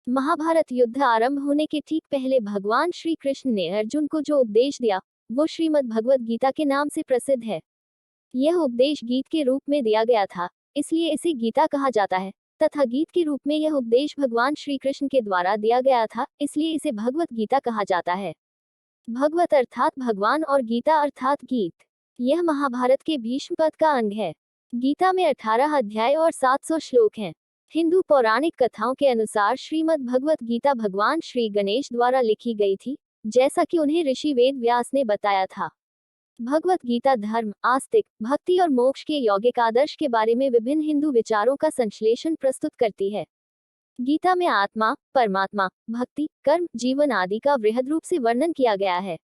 महाभारत युद्ध आरंभ होने के ठीक पहले भगवान श्री कृष्ण ने अर्जुन को जो उपदेश दिया वो श्रीमद् भगवत गीता के नाम से प्रसिद्ध है। यह उपदेश गीत के रूप में दिया गया था, इसलिए इसे गीता कहा जाता है, तथा गीत के रूप में यह उपदेश भगवान श्री कृष्ण के द्वारा दिया गया था, इसलिए इसे भगवत गीता कहा जाता है। भगवत अर्थात भगवान और गीता अर्थात गीत। यह महाभारत के भीष्म पद का अंग है। गीता में 18 अध्याय और 700 श्लोक हैं। हिंदू पौराणिक कथाओं के अनुसार श्रीमद् भगवत गीता भगवान श्री गणेश द्वारा लिखी गई थी, जैसा कि उन्हें ऋषि वेद व्यास ने बताया था। भगवत गीता धर्म, आस्तिक, भक्ति और मोक्ष के यौगिक आदर्श के बारे में विभिन्न हिंदू विचारों का संश्लेषण प्रस्तुत करती है। गीता में आत्मा, परमात्मा, भक्ति, कर्म, जीवन आदि का वृहद रूप से वर्णन किया गया है।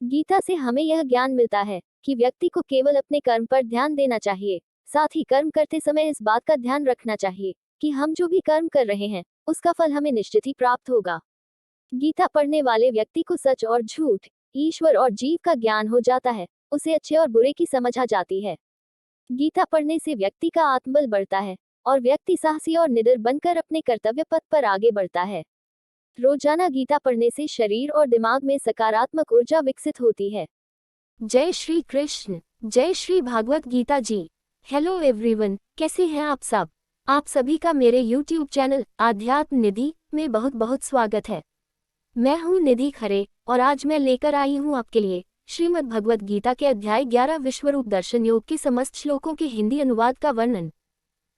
गीता से हमें यह ज्ञान मिलता है कि व्यक्ति को केवल अपने कर्म पर ध्यान देना चाहिए, साथ ही कर्म करते समय इस बात का ध्यान रखना चाहिए कि हम जो भी कर्म कर रहे हैं उसका फल हमें निश्चित ही प्राप्त होगा। गीता पढ़ने वाले व्यक्ति को सच और झूठ, ईश्वर और जीव का ज्ञान हो जाता है, उसे अच्छे और बुरे की समझ आ जाती है। गीता पढ़ने से व्यक्ति का आत्मबल बढ़ता है और व्यक्ति साहसी और निडर बनकर अपने कर्तव्य पथ पर आगे बढ़ता है। रोजाना गीता पढ़ने से शरीर और दिमाग में सकारात्मक ऊर्जा विकसित होती है। जय श्री कृष्ण, जय श्री भागवत गीता जी। हेलो एवरीवन, कैसे हैं आप सब? आप सभी का मेरे YouTube चैनल आध्यात्म निधि में बहुत बहुत स्वागत है। मैं हूं निधि खरे और आज मैं लेकर आई हूं आपके लिए श्रीमद् भगवत गीता के अध्याय 11 विश्वरूप दर्शन योग के समस्त श्लोकों के हिंदी अनुवाद का वर्णन।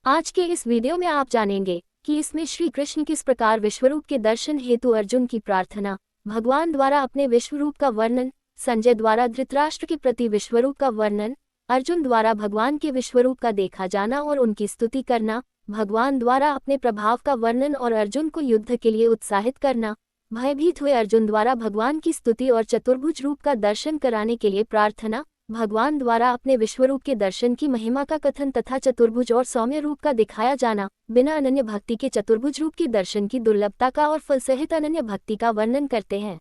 आज के इस वीडियो में आप जानेंगे कि इसमें श्री कृष्ण किस प्रकार विश्वरूप के दर्शन हेतु अर्जुन की प्रार्थना, भगवान द्वारा अपने विश्वरूप का वर्णन, संजय द्वारा धृतराष्ट्र के प्रति विश्वरूप का वर्णन, अर्जुन द्वारा भगवान के विश्वरूप का देखा जाना और उनकी स्तुति करना, भगवान द्वारा अपने प्रभाव का वर्णन और अर्जुन को युद्ध के लिए उत्साहित करना, भयभीत हुए अर्जुन द्वारा भगवान की स्तुति और चतुर्भुज रूप का दर्शन कराने के लिए प्रार्थना, भगवान द्वारा अपने विश्वरूप के दर्शन की महिमा का कथन तथा चतुर्भुज और सौम्य रूप का दिखाया जाना, बिना अनन्य भक्ति के चतुर्भुज रूप के दर्शन की दुर्लभता का और फल सहित अनन्य भक्ति का वर्णन करते हैं।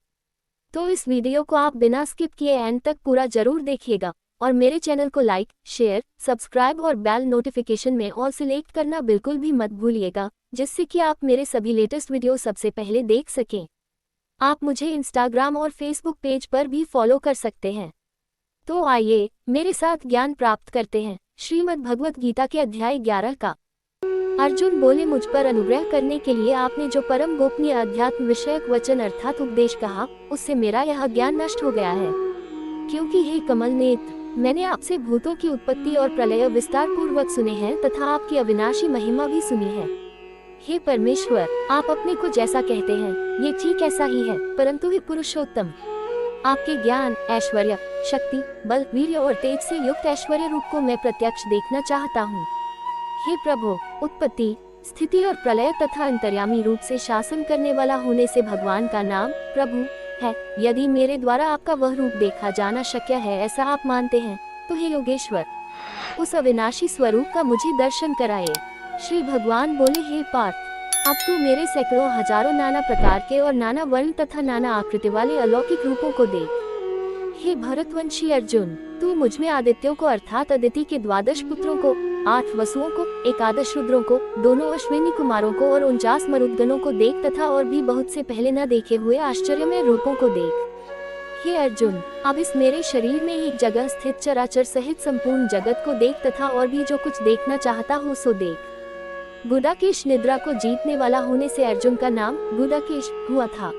तो इस वीडियो को आप बिना स्किप किए एंड तक पूरा जरूर देखिएगा और मेरे चैनल को लाइक, शेयर, सब्सक्राइब और बेल नोटिफिकेशन में ऑल सिलेक्ट करना बिल्कुल भी मत भूलिएगा, जिससे कि आप मेरे सभी लेटेस्ट वीडियो सबसे पहले देख सकें। आप मुझे इंस्टाग्राम और फेसबुक पेज पर भी फॉलो कर सकते हैं। तो आइए मेरे साथ ज्ञान प्राप्त करते हैं श्रीमद् भगवत गीता के अध्याय 11 का। अर्जुन बोले, मुझ पर अनुग्रह करने के लिए आपने जो परम गोपनीय अध्यात्म विषयक वचन अर्थात उपदेश कहा, उससे मेरा यह ज्ञान नष्ट हो गया है। क्योंकि हे कमल नेत्र, मैंने आपसे भूतों की उत्पत्ति और प्रलय विस्तार पूर्वक सुने हैं तथा आपकी अविनाशी महिमा भी सुनी है। हे परमेश्वर, आप अपने को जैसा कहते हैं ये ठीक ऐसा ही है, परंतु हे पुरुषोत्तम, आपके ज्ञान, ऐश्वर्य, शक्ति, बल, वीर्य और तेज से युक्त ऐश्वर्य रूप को मैं प्रत्यक्ष देखना चाहता हूँ। हे प्रभु, उत्पत्ति, स्थिति और प्रलय तथा अंतर्यामी रूप से शासन करने वाला होने से भगवान का नाम प्रभु है। यदि मेरे द्वारा आपका वह रूप देखा जाना शक्य है ऐसा आप मानते हैं, तो हे योगेश्वर, उस अविनाशी स्वरूप का मुझे दर्शन कराए। श्री भगवान बोले, हे पार्थ, अब तू मेरे सैकड़ों हजारों नाना प्रकार के और नाना वर्ण तथा नाना आकृति वाले अलौकिक रूपों को देख। हे भरतवंशी अर्जुन, तू मुझमें आदित्यों को अर्थात अदिति के 12 पुत्रों को, 8 वसुओं को, 11 रुद्रों को, 2 अश्विनी कुमारों को और 49 मरुद्गणों को देख तथा और भी बहुत से पहले न देखे हुए आश्चर्यमय रूपों को देख। हे अर्जुन, अब इस मेरे शरीर में एक जगह स्थित चराचर सहित संपूर्ण जगत को देख तथा और भी जो कुछ देखना चाहता हो सो देख। गुडाकेश निद्रा को जीतने वाला होने से अर्जुन का नाम गुडाकेश हुआ था,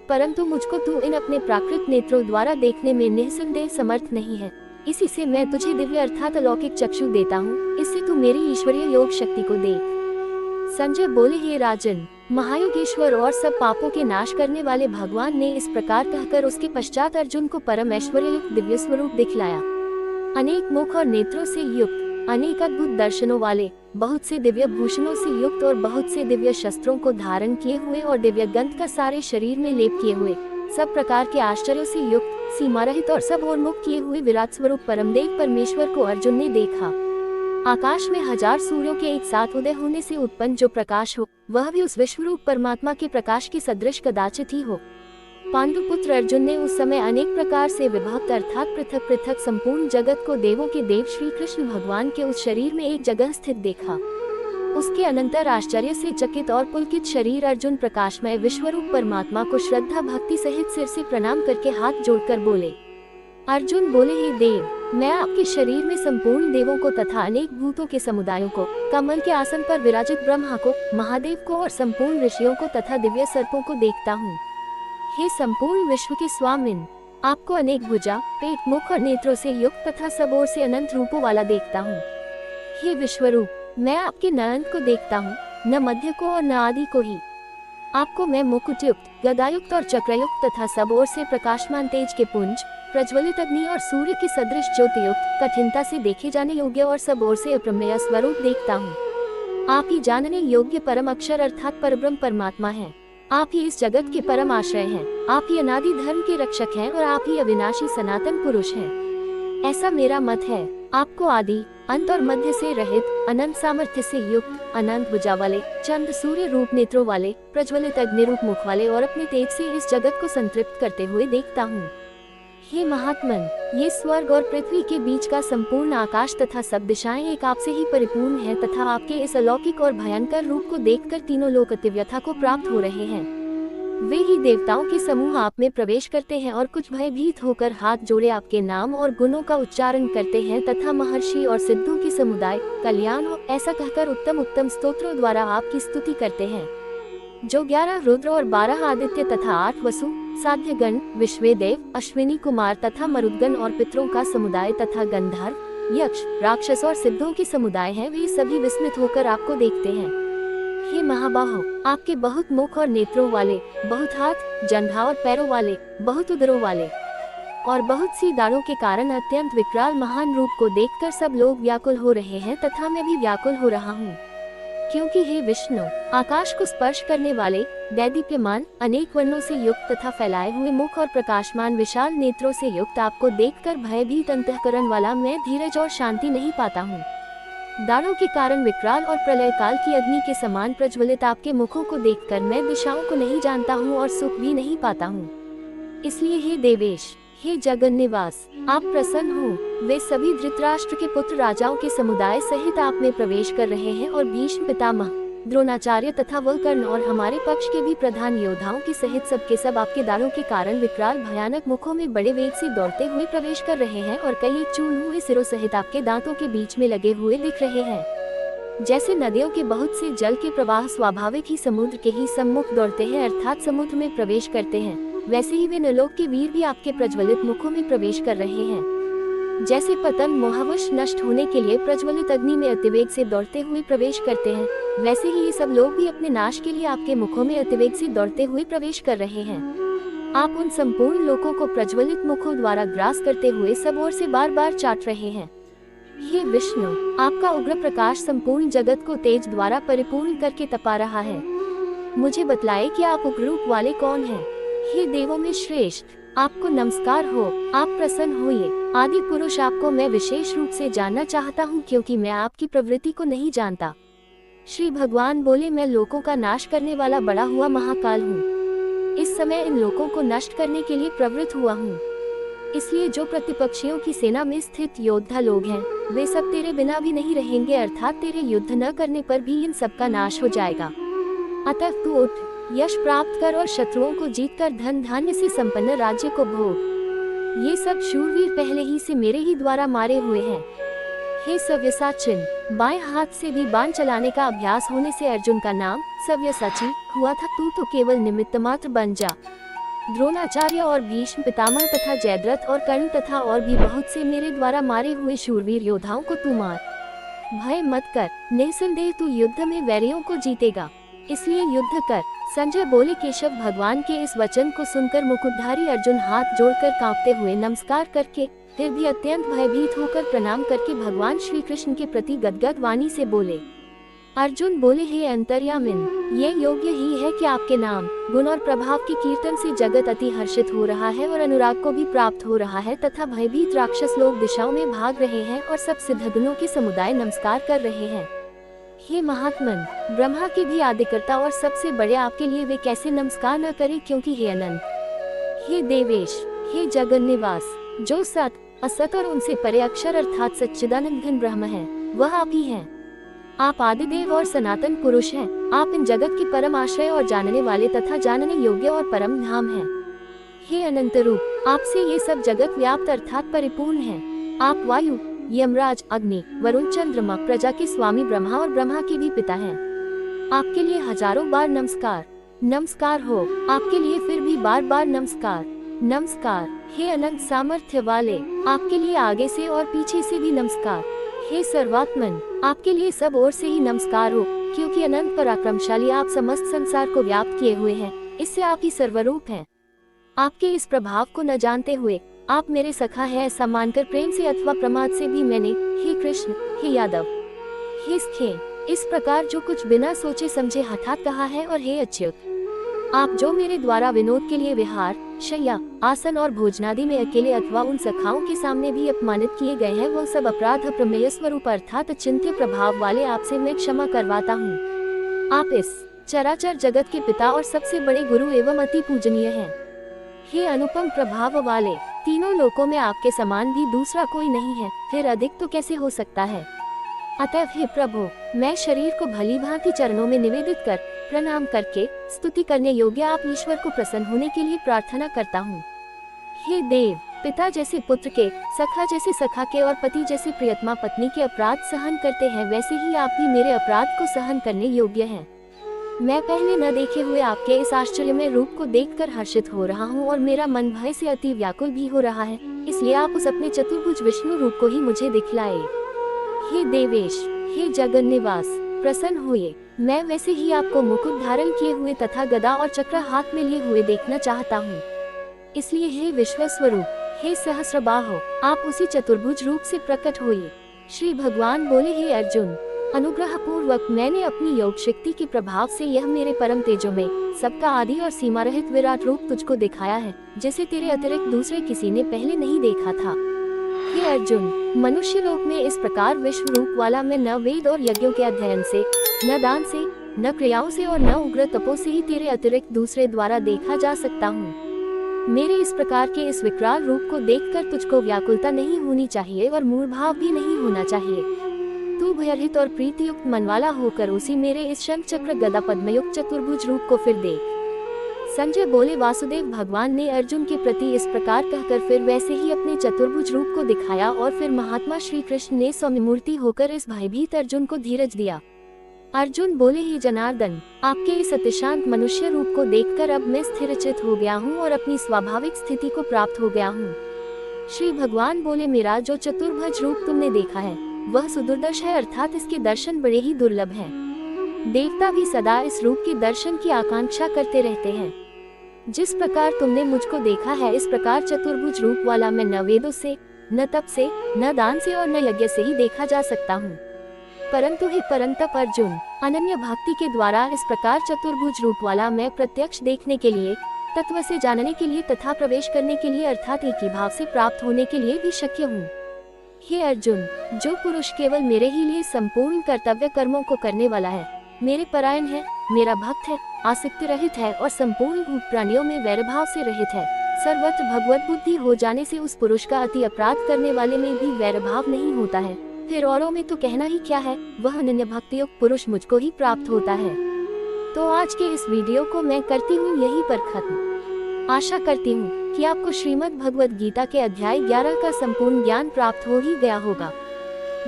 परंतु मुझको तू इन अपने प्राकृत नेत्रों द्वारा देखने में निःसंदेह समर्थ नहीं है। इसी से मैं तुझे दिव्य अर्थात अलौकिक चक्षु देता हूँ, इससे तू मेरी ईश्वरीय योग शक्ति को देख। संजय बोले, हे राजन, महायोगेश्वर और सब पापों के नाश करने वाले भगवान ने इस प्रकार कहकर उसके पश्चात अर्जुन को परम ऐश्वर्ययुक्त दिव्य स्वरूप दिखलाया। अनेक मुख और नेत्रों से युक्त, अनेक अद्भुत दर्शनों वाले, बहुत से दिव्य भूषणों से युक्त और बहुत से दिव्य शस्त्रों को धारण किए हुए और दिव्य गंध का सारे शरीर में लेप किए हुए, सब प्रकार के आश्चर्यों से युक्त, सीमा रहित और सब उन्मुख किए हुए विराट स्वरूप परमदेव परमेश्वर को अर्जुन ने देखा। आकाश में 1000 सूर्यों के एक साथ उदय होने से उत्पन्न जो प्रकाश हो, वह भी उस विश्वरूप परमात्मा के प्रकाश के सदृश कदाचित ही हो। पांडुपुत्र अर्जुन ने उस समय अनेक प्रकार से विभक्त अर्थात पृथक पृथक संपूर्ण जगत को देवों के देव श्री कृष्ण भगवान के उस शरीर में एक जगह स्थित देखा। उसके अनंतर आश्चर्य से चकित और पुलकित शरीर अर्जुन प्रकाशमय विश्वरूप परमात्मा को श्रद्धा भक्ति सहित सिर से प्रणाम करके हाथ जोड़कर बोले। अर्जुन बोले, हे देव, मैं आपके शरीर में संपूर्ण देवों को तथा अनेक भूतों के समुदायों को, कमल के आसन पर विराजित ब्रह्मा को, महादेव को और संपूर्ण ऋषियों को तथा दिव्य सर्पों को देखता हूँ। हे संपूर्ण विश्व के स्वामिन, आपको अनेक भुजा, पेट, मुख और नेत्रों से युक्त तथा सब ओर से अनंत रूपों वाला देखता हूँ। हे विश्वरूप, मैं आपके न अंत को देखता हूँ, न मध्य को और न आदि को ही। आपको मैं मुकुटयुक्त, गदायुक्त और चक्रयुक्त तथा सब ओर से प्रकाशमान तेज के पुंज, प्रज्वलित अग्नि और सूर्य के सदृश ज्योतियुक्त, कठिनता से देखे जाने योग्य और सब ओर से अप्रमेय स्वरूप देखता हूँ। आप ही जानने योग्य परम अक्षर अर्थात परब्रह्म परमात्मा हैं। आप ही इस जगत के परम आश्रय हैं। आप ही अनादि धर्म के रक्षक हैं और आप ही अविनाशी सनातन पुरुष हैं। ऐसा मेरा मत है। आपको आदि, अंत और मध्य से रहित, अनंत सामर्थ्य से युक्त, अनंत भुजा वाले, चंद्र सूर्य रूप नेत्रों वाले, प्रज्वलित अग्नि रूप मुख वाले और अपने तेज से इस जगत को संतृप्त करते हुए देखता हूँ। हे महात्मन, ये स्वर्ग और पृथ्वी के बीच का संपूर्ण आकाश तथा सब दिशाएं एक आपसे ही परिपूर्ण है तथा आपके इस अलौकिक और भयंकर रूप को देखकर तीनों लोक अतिव्यथा को प्राप्त हो रहे हैं। वे ही देवताओं के समूह आप में प्रवेश करते हैं और कुछ भयभीत होकर हाथ जोड़े आपके नाम और गुणों का उच्चारण करते हैं तथा महर्षि और सिद्धों के समुदाय कल्याण हो ऐसा कहकर उत्तम उत्तम स्तोत्रों द्वारा आपकी स्तुति करते हैं। जो 11 रुद्र और 12 आदित्य तथा 8 वसु, साध्य गण, विश्वेदेव, अश्विनी कुमार तथा मरुदगण और पितरों का समुदाय तथा गंधर्व, यक्ष, राक्षस और सिद्धों के समुदाय हैं, वे सभी विस्मित होकर आपको देखते हैं। हे महाबाहो, आपके बहुत मुख और नेत्रों वाले, बहुत हाथ, जंघा और पैरों वाले, बहुत उदरों वाले और बहुत सी दाढ़ों के कारण अत्यंत विकराल महान रूप को देखकर सब लोग व्याकुल हो रहे हैं तथा मैं भी व्याकुल हो रहा हूँ। क्योंकि हे विष्णु, आकाश को स्पर्श करने वाले, दैदीप्यमान, अनेक वर्णों से युक्त तथा फैलाए हुए मुख और प्रकाशमान विशाल नेत्रों से युक्त आपको देखकर भयभीत अंतःकरण वाला मैं धीरज और शांति नहीं पाता हूँ। दाढ़ों के कारण विकराल और प्रलय काल की अग्नि के समान प्रज्वलित आपके मुखों को देखकर मैं दिशाओं को नहीं जानता हूँ और सुख भी नहीं पाता हूँ। इसलिए हे देवेश, हे जगन निवास, आप प्रसन्न हो। वे सभी धृतराष्ट्र के पुत्र राजाओं के समुदाय सहित आप में प्रवेश कर रहे हैं और भीष्म पितामह, द्रोणाचार्य तथा वलकर्ण और हमारे पक्ष के भी प्रधान योद्धाओं के सहित सबके सब आपके दाढ़ों के कारण विकराल भयानक मुखों में बड़े वेग से दौड़ते हुए प्रवेश कर रहे हैं और कई चूर्ण हुए सिरों सहित आपके दांतों के बीच में लगे हुए दिख रहे हैं। जैसे नदियों के बहुत से जल के प्रवाह स्वाभाविक ही समुद्र के ही सम्मुख दौड़ते हैं अर्थात समुद्र में प्रवेश करते हैं, वैसे ही वे नलोक के वीर भी आपके प्रज्वलित मुखों में प्रवेश कर रहे हैं। जैसे पतंग मोहवश नष्ट होने के लिए प्रज्वलित अग्नि में अतिवेग से दौड़ते हुए प्रवेश करते हैं, वैसे ही ये सब लोग भी अपने नाश के लिए आपके मुखों में अतिवेग से दौड़ते हुए प्रवेश कर रहे हैं। आप उन संपूर्ण लोगों को प्रज्वलित मुखों द्वारा ग्रास करते हुए सब ओर से बार बार चाट रहे हैं। हे विष्णु, आपका उग्र प्रकाश संपूर्ण जगत को तेज द्वारा परिपूर्ण करके तपा रहा है। मुझे बतलाए कि आप उग्र रूप वाले कौन हैं? हे देवों में श्रेष्ठ, आपको नमस्कार हो, आप प्रसन्न होइए। आदि पुरुष, आपको मैं विशेष रूप से जानना चाहता हूँ क्योंकि मैं आपकी प्रवृत्ति को नहीं जानता। श्री भगवान बोले, मैं लोकों का नाश करने वाला बड़ा हुआ महाकाल हूँ। इस समय इन लोकों को नष्ट करने के लिए प्रवृत्त हुआ हूँ। इसलिए जो प्रतिपक्षियों की सेना में स्थित योद्धा लोग हैं, वे सब तेरे बिना भी नहीं रहेंगे अर्थात तेरे युद्ध न करने पर भी इन सब का नाश हो जाएगा। अतः तू उठ, यश प्राप्त कर और शत्रुओं को जीतकर धन धान्य से संपन्न राज्य को भोग। ये सब शूरवीर पहले ही से मेरे ही द्वारा मारे हुए हैं। हे सव्यसाचिन, बाएं हाथ से भी बाण चलाने का अभ्यास होने से अर्जुन का नाम सव्यसाची हुआ था। तू तो केवल निमित्त मात्र बन जा। द्रोणाचार्य और भीष्म पितामह तथा जयद्रथ और कर्ण तथा और भी बहुत से मेरे द्वारा मारे हुए शूरवीर योद्धाओं को तू मार। भय मत कर, निसंदेह तू युद्ध में वैरियों को जीतेगा, इसलिए युद्ध कर। संजय बोले, केशव भगवान के इस वचन को सुनकर मुकुटधारी अर्जुन हाथ जोड़कर कांपते हुए नमस्कार करके फिर भी अत्यंत भयभीत होकर प्रणाम करके भगवान श्री कृष्ण के प्रति गदगद वाणी से बोले। अर्जुन बोले, हे अंतर्यामिन, ये योग्य ही है कि आपके नाम, गुण और प्रभाव के कीर्तन से जगत अति हर्षित हो रहा है और अनुराग को भी प्राप्त हो रहा है तथा भयभीत राक्षस लोग दिशाओं में भाग रहे हैं और सब सिद्धगणों के समुदाय नमस्कार कर रहे हैं। हे महात्मन, ब्रह्मा के भी आदिकर्ता और सबसे बड़े आपके लिए वे कैसे नमस्कार न करें, क्योंकि हे अनंत, हे देवेश, हे जगन निवास, जो सत, असत और उनसे परे अक्षर अर्थात सच्चिदानंद घन ब्रह्म है, वह आप ही हैं। आप आदिदेव और सनातन पुरुष हैं। आप इन जगत के परम आश्रय और जानने वाले तथा जानने योग्य और परम धाम हैं। हे अनंत रूप, आपसे ये सब जगत व्याप्त अर्थात परिपूर्ण है। आप वायु, यमराज, अग्नि, वरुण, चंद्रमा, प्रजा के स्वामी ब्रह्मा और ब्रह्मा के भी पिता हैं। आपके लिए हजारों बार नमस्कार। नमस्कार हो आपके लिए फिर भी बार बार नमस्कार। नमस्कार। हे अनंत सामर्थ्य वाले, आपके लिए आगे से और पीछे से भी नमस्कार। हे सर्वात्मन, आपके लिए सब ओर से ही नमस्कार हो, क्योंकि अनंत पराक्रमशाली आप समस्त संसार को व्याप्त किए हुए हैं। इससे आप ही सर्वरूप हैं। आपके इस प्रभाव को न जानते हुए आप मेरे सखा है ऐसा मानकर प्रेम से अथवा प्रमाद से भी मैंने हे कृष्ण, हे यादव, हे स्खे, इस प्रकार जो कुछ बिना सोचे समझे हठात कहा है। और हे अच्युत, आप जो मेरे द्वारा विनोद के लिए विहार, शय्या, आसन और भोजनादि में अकेले अथवा उन सखाओं के सामने भी अपमानित किए गए हैं, वो सब अपराध प्रमेय स्वरूप अर्थात अचिंत्य प्रभाव वाले आपसे मैं क्षमा करवाता हूँ। आप इस चराचर जगत के पिता और सबसे बड़े गुरु एवं अति पूजनीय हैं। हे अनुपम प्रभाव वाले, तीनों लोकों में आपके समान भी दूसरा कोई नहीं है, फिर अधिक तो कैसे हो सकता है। अतएव हे प्रभु, मैं शरीर को भली भांति चरणों में निवेदित कर प्रणाम करके स्तुति करने योग्य आप ईश्वर को प्रसन्न होने के लिए प्रार्थना करता हूँ। हे देव, पिता जैसे पुत्र के, सखा जैसे सखा के और पति जैसे प्रियतमा पत्नी के अपराध सहन करते हैं, वैसे ही आप भी मेरे अपराध को सहन करने योग्य हैं। मैं पहले न देखे हुए आपके इस आश्चर्यमय रूप को देखकर हर्षित हो रहा हूँ और मेरा मन भय से अति व्याकुल भी हो रहा है, इसलिए आप उस अपने चतुर्भुज विष्णु रूप को ही मुझे दिखलाए। हे देवेश, हे जगन निवास, प्रसन्न होइए। मैं वैसे ही आपको मुकुट धारण किए हुए तथा गदा और चक्र हाथ में लिए हुए देखना चाहता हूँ। इसलिए हे विश्व स्वरूप, हे सहस्रबाहो, आप उसी चतुर्भुज रूप से प्रकट होइए। श्री भगवान बोले, हे अर्जुन, अनुग्रह पूर्वक मैंने अपनी योग शक्ति के प्रभाव से यह मेरे परम तेजो में सबका आदि और सीमा रहित विराट रूप तुझको दिखाया है, जिसे तेरे अतिरिक्त दूसरे किसी ने पहले नहीं देखा था। हे अर्जुन, मनुष्य लोक में इस प्रकार विश्व रूप वाला मैं न वेद और यज्ञों के अध्ययन से, न दान से, न क्रियाओं से और न उग्र तपो से ही तेरे अतिरिक्त दूसरे द्वारा देखा जा सकता हूँ। मेरे इस प्रकार के इस विकराल रूप को देखकर तुझको व्याकुलता नहीं होनी चाहिए और मूढ़ भाव भी नहीं होना चाहिए। तू भयरहित और प्रीतियुक्त मन वाला होकर उसी मेरे इस शंख चक्र गदा पद्मयुक्त चतुर्भुज रूप को फिर देख। संजय बोले, वासुदेव भगवान ने अर्जुन के प्रति इस प्रकार कहकर फिर वैसे ही अपने चतुर्भुज रूप को दिखाया और फिर महात्मा श्री कृष्ण ने सौम्यमूर्ति होकर इस भयभीत अर्जुन को धीरज दिया। अर्जुन बोले, हे जनार्दन, आपके इस अतिशांत मनुष्य रूप को देखकर अब मैं स्थिरचित हो गया हूँ और अपनी स्वाभाविक स्थिति को प्राप्त हो गया हूँ। श्री भगवान बोले, मेरा जो चतुर्भुज रूप तुमने देखा है वह सुदुर्दश है, अर्थात इसके दर्शन बड़े ही दुर्लभ हैं। देवता भी सदा इस रूप के दर्शन की आकांक्षा करते रहते हैं। जिस प्रकार तुमने मुझको देखा है, इस प्रकार चतुर्भुज रूप वाला मैं न वेदों से, न तप से, न दान से और न यज्ञ से ही देखा जा सकता हूँ। परंतु हे परंतप अर्जुन, अनन्य भक्ति के द्वारा इस प्रकार चतुर्भुज रूप वाला मैं प्रत्यक्ष देखने के लिए, तत्व से जानने के लिए तथा प्रवेश करने के लिए अर्थात एक ही भाव से प्राप्त होने के लिए भी शक्य हूँ। हे अर्जुन, जो पुरुष केवल मेरे ही लिए संपूर्ण कर्तव्य कर्मों को करने वाला है, मेरे परायण है, मेरा भक्त है, आसक्ति रहित है और संपूर्ण भूत प्राणियों में वैरभाव से रहित है, सर्वत्र भगवत बुद्धि हो जाने से उस पुरुष का अति अपराध करने वाले में भी वैरभाव नहीं होता है, फिर औरों में तो कहना ही क्या है, वह अनन्य भक्तियुक्त पुरुष मुझको ही प्राप्त होता है। तो आज के इस वीडियो को मैं करती हूँ यहीं पर खत्म। आशा करती हूँ कि आपको श्रीमद् भगवद गीता के अध्याय 11 का संपूर्ण ज्ञान प्राप्त हो ही गया होगा।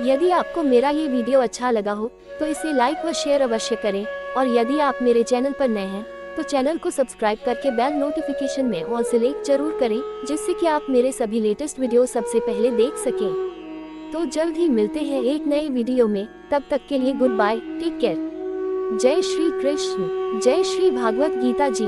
यदि आपको मेरा ये वीडियो अच्छा लगा हो तो इसे लाइक व शेयर अवश्य करें और यदि आप मेरे चैनल पर नए हैं तो चैनल को सब्सक्राइब करके बेल नोटिफिकेशन में ऑल सेलेक्ट जरूर करें, जिससे कि आप मेरे सभी लेटेस्ट वीडियो सबसे पहले देख सकें। तो जल्द ही मिलते हैं एक नए वीडियो में, तब तक के लिए गुड बाय, टेक केयर। जय श्री कृष्ण, जय श्री भागवत गीता जी।